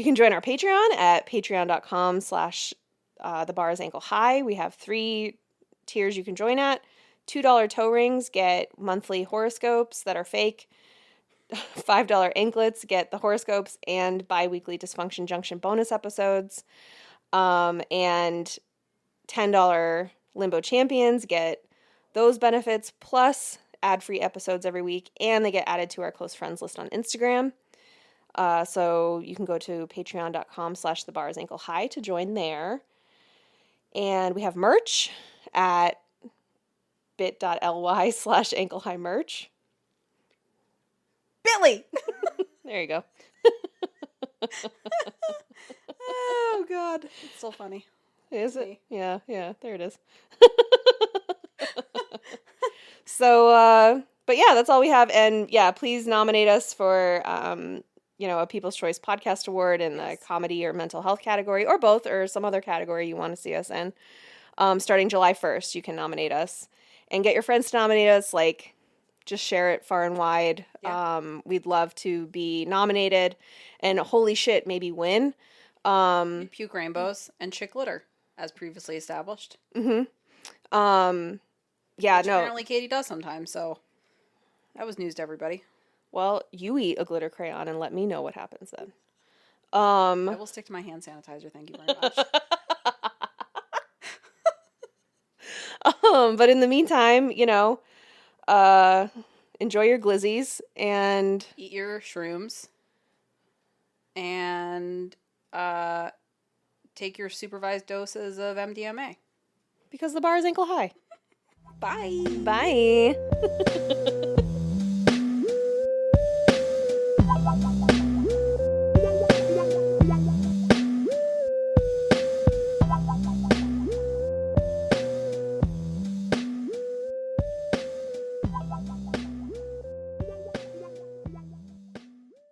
can join our Patreon at patreon.com/The Bar is Ankle High. We have 3 tiers you can join at. $2 toe rings get monthly horoscopes that are fake. $5 anklets get the horoscopes and bi-weekly Dysfunction Junction bonus episodes. And $10 Limbo Champions get those benefits plus ad-free episodes every week, and they get added to our close friends list on Instagram. So you can go to patreon.com/The Bar is Ankle High to join there. And we have merch at bit.ly/ankle high merch. Billy! There you go. Oh, God. It's so funny. Is it? Yeah, there it is. So, but yeah, that's all we have. And yeah, please nominate us for, a People's Choice Podcast Award in the comedy or mental health category, or both, or some other category you want to see us in. Starting July 1st, you can nominate us. And get your friends to nominate us, just share it far and wide. Yeah. We'd love to be nominated and holy shit, maybe win. Puke rainbows and chick litter, as previously established. Mm-hmm. Which apparently Katie does sometimes, so that was news to everybody. Well, you eat a glitter crayon and let me know what happens then. I will stick to my hand sanitizer, thank you very much. But in the meantime, enjoy your glizzies and eat your shrooms and take your supervised doses of MDMA. Because the bar is ankle high. Bye. Bye.